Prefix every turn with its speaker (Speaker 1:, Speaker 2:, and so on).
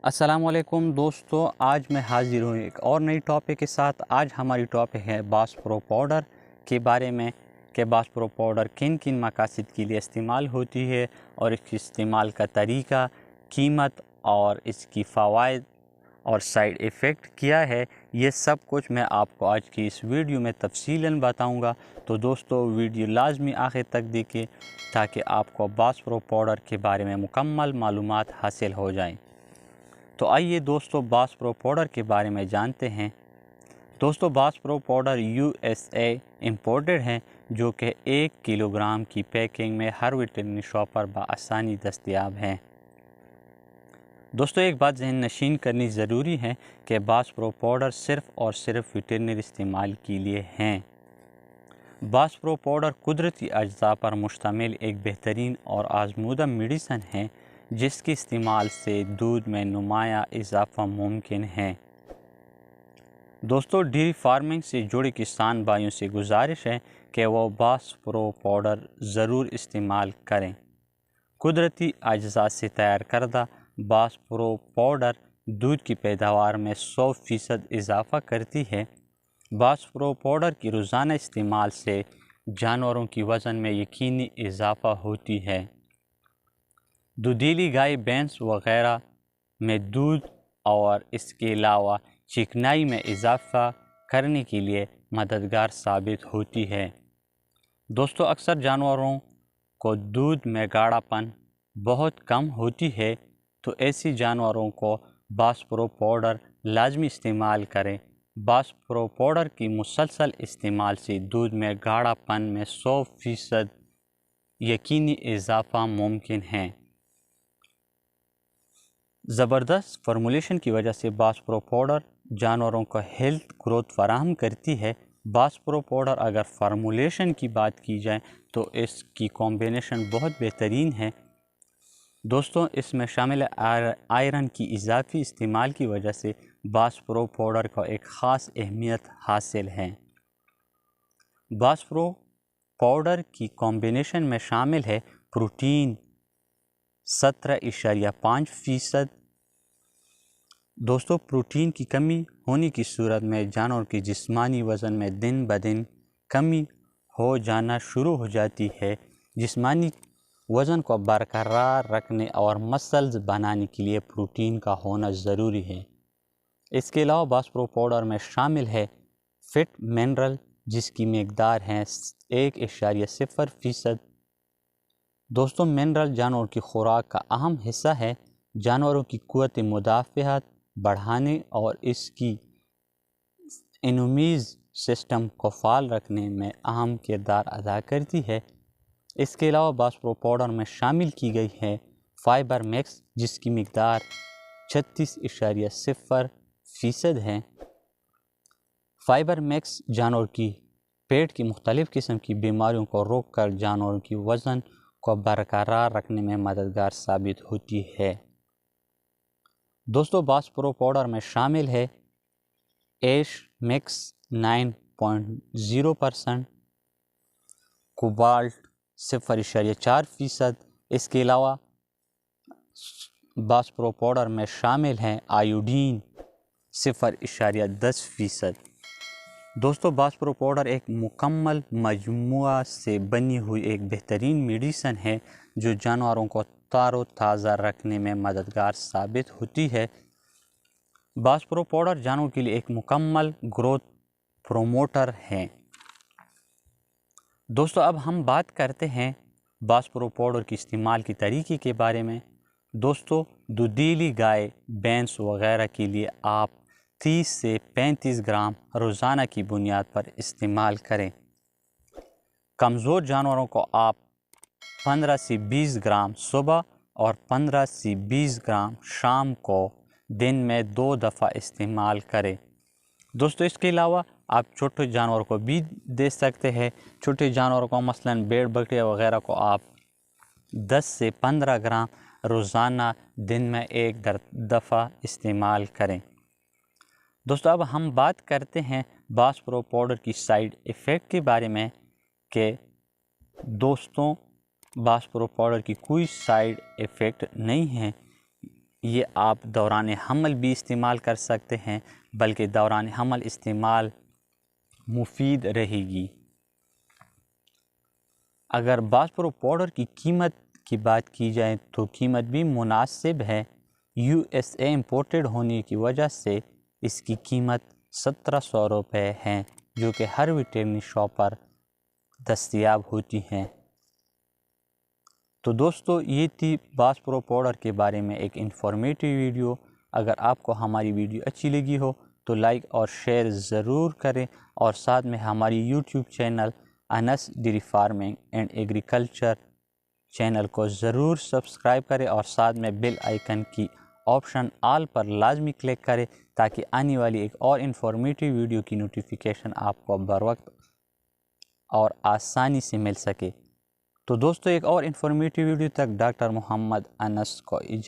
Speaker 1: السلام علیکم دوستو، آج میں حاضر ہوں ایک اور نئی ٹاپک کے ساتھ۔ آج ہماری ٹاپک ہے باس پرو پاؤڈر کے بارے میں کہ باس پرو پاؤڈر کن کن مقاصد کے لیے استعمال ہوتی ہے اور اس کے استعمال کا طریقہ، قیمت اور اس کی فوائد اور سائیڈ ایفیکٹ کیا ہے، یہ سب کچھ میں آپ کو آج کی اس ویڈیو میں تفصیلاً بتاؤں گا۔ تو دوستو ویڈیو لازمی آخر تک دیکھیں تاکہ آپ کو باس پرو پاؤڈر کے بارے میں مکمل معلومات حاصل ہو جائیں۔ تو آئیے دوستو باس پرو پاؤڈر کے بارے میں جانتے ہیں۔ دوستو باس پرو پاؤڈر USA امپورٹڈ ہیں، جو کہ 1 کلو گرام کی پیکنگ میں ہر ویٹرنری شاپ پر بآسانی دستیاب ہیں۔ دوستو ایک بات ذہن نشین کرنی ضروری ہے کہ باس پرو پاؤڈر صرف اور صرف ویٹرنری استعمال کے لیے ہیں۔ باس پرو پاؤڈر قدرتی اجزاء پر مشتمل ایک بہترین اور آزمودہ میڈیسن ہے، جس کے استعمال سے دودھ میں نمایاں اضافہ ممکن ہے۔ دوستو ڈیری فارمنگ سے جڑے کسان بھائیوں سے گزارش ہے کہ وہ باس پرو پاؤڈر ضرور استعمال کریں۔ قدرتی اجزاء سے تیار کردہ باس پرو پاؤڈر دودھ کی پیداوار میں 100% اضافہ کرتی ہے۔ باس پرو پاؤڈر کی روزانہ استعمال سے جانوروں کی وزن میں یقینی اضافہ ہوتی ہے۔ دودھیلی گائے، بھینس وغیرہ میں دودھ اور اس کے علاوہ چکنائی میں اضافہ کرنے کے لیے مددگار ثابت ہوتی ہے۔ دوستو اکثر جانوروں کو دودھ میں گاڑھا پن بہت کم ہوتی ہے، تو ایسی جانوروں کو باس پرو پاؤڈر لازمی استعمال کریں۔ باس پرو پاؤڈر کی مسلسل استعمال سے دودھ میں گاڑھا پن میں 100% یقینی اضافہ ممکن ہے۔ زبردست فارمولیشن کی وجہ سے باس پرو پاؤڈر جانوروں کو ہیلتھ گروتھ فراہم کرتی ہے۔ باس پرو پاؤڈر اگر فارمولیشن کی بات کی جائے تو اس کی کمبینیشن بہت بہترین ہے۔ دوستوں اس میں شامل آئرن کی اضافی استعمال کی وجہ سے باس پرو پاؤڈر کو ایک خاص اہمیت حاصل ہے۔ باس پرو پاؤڈر کی کمبینیشن میں شامل ہے پروٹین 17.5%۔ دوستو پروٹین کی کمی ہونے کی صورت میں جانور کی جسمانی وزن میں دن بدن کمی ہو جانا شروع ہو جاتی ہے۔ جسمانی وزن کو برقرار رکھنے اور مسلز بنانے کے لیے پروٹین کا ہونا ضروری ہے۔ اس کے علاوہ باس پرو پاؤڈر میں شامل ہے فٹ منرل، جس کی مقدار ہے 1.0%۔ دوستو منرل جانور کی خوراک کا اہم حصہ ہے، جانوروں کی قوت مدافعت بڑھانے اور اس کی انمیوز سسٹم کو فعال رکھنے میں اہم کردار ادا کرتی ہے۔ اس کے علاوہ باس پرو پاؤڈر میں شامل کی گئی ہے فائبر میکس، جس کی مقدار 36.0% ہے۔ فائبر میکس جانور کی پیٹ کی مختلف قسم کی بیماریوں کو روک کر جانوروں کی وزن کو برقرار رکھنے میں مددگار ثابت ہوتی ہے۔ دوستو باس پرو پاؤڈر میں شامل ہے ایش مکس 9.0%، کوبالٹ 0.4%۔ اس کے علاوہ باس پرو پاؤڈر میں شامل ہیں آیوڈین 0.10%۔ دوستو باس پرو پاؤڈر ایک مکمل مجموعہ سے بنی ہوئی ایک بہترین میڈیسن ہے، جو جانوروں کو تار و تازہ رکھنے میں مددگار ثابت ہوتی ہے۔ باس پرو پاؤڈر جانوروں کے لیے ایک مکمل گروتھ پروموٹر ہے۔ دوستو اب ہم بات کرتے ہیں باس پرو پاؤڈر کی استعمال کے طریقے کے بارے میں۔ دوستو دودھیلی گائے، بھینس وغیرہ کے لیے آپ 30 سے 35 گرام روزانہ کی بنیاد پر استعمال کریں۔ کمزور جانوروں کو آپ 15 سے 20 گرام صبح اور 15 سے 20 گرام شام کو دن میں 2 دفعہ استعمال کریں۔ دوستو اس کے علاوہ آپ چھوٹے جانور کو بھی دے سکتے ہیں۔ چھوٹے جانوروں کو مثلاً بھیڑ بکری وغیرہ کو آپ 10 سے 15 گرام روزانہ دن میں 1 دفعہ استعمال کریں۔ دوستو اب ہم بات کرتے ہیں باس پرو پاؤڈر کی سائیڈ ایفیکٹ کے بارے میں کہ دوستوں باس پرو پاؤڈر کی کوئی سائیڈ ایفیکٹ نہیں ہے۔ یہ آپ دوران حمل بھی استعمال کر سکتے ہیں، بلکہ دوران حمل استعمال مفید رہے گی۔ اگر باسپورو پاؤڈر کی قیمت کی بات کی جائے تو قیمت بھی مناسب ہے۔ USA امپورٹڈ ہونے کی وجہ سے اس کی قیمت 1700 روپے ہے، جو کہ ہر ویٹرنری شاپ پر دستیاب ہوتی ہیں۔ تو دوستو یہ تھی باسپورو پاؤڈر کے بارے میں ایک انفارمیٹیو ویڈیو۔ اگر آپ کو ہماری ویڈیو اچھی لگی ہو تو لائک اور شیئر ضرور کریں، اور ساتھ میں ہماری YouTube channel Anas dairy farming and agriculture channel کو ضرور سبسکرائب کریں، اور ساتھ میں بیل آئیکن کی آپشن آل پر لازمی کلک کریں تاکہ آنے والی ایک اور انفارمیٹیو ویڈیو کی نوٹیفیکیشن آپ کو بروقت اور آسانی سے مل سکے۔ تو دوستو ایک اور انفارمیٹیو ویڈیو تک ڈاکٹر محمد انس کو